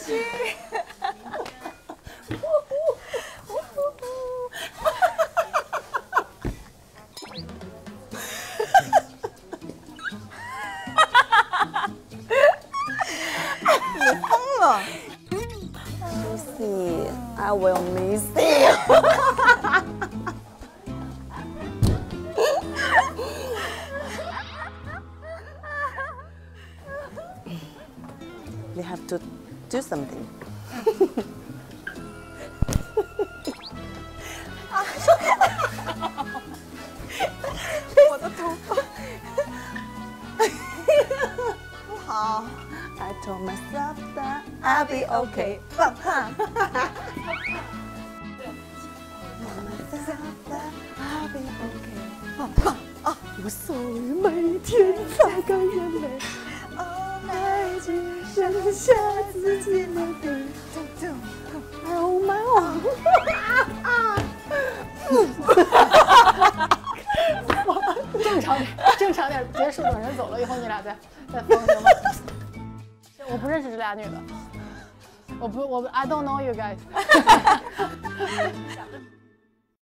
西。你疯了 ！Lucy, I will miss you. We have to do something. 我的头发。不好。I told myself that I'll be okay. 棒棒。I'll be okay. 棒棒啊！我所以每天擦干眼泪。爱只剩下自己的背。Oh my god！ 正常点，结束等人走了以后，你俩再疯行吗？我不认识这俩女的，我 I don't know you guys。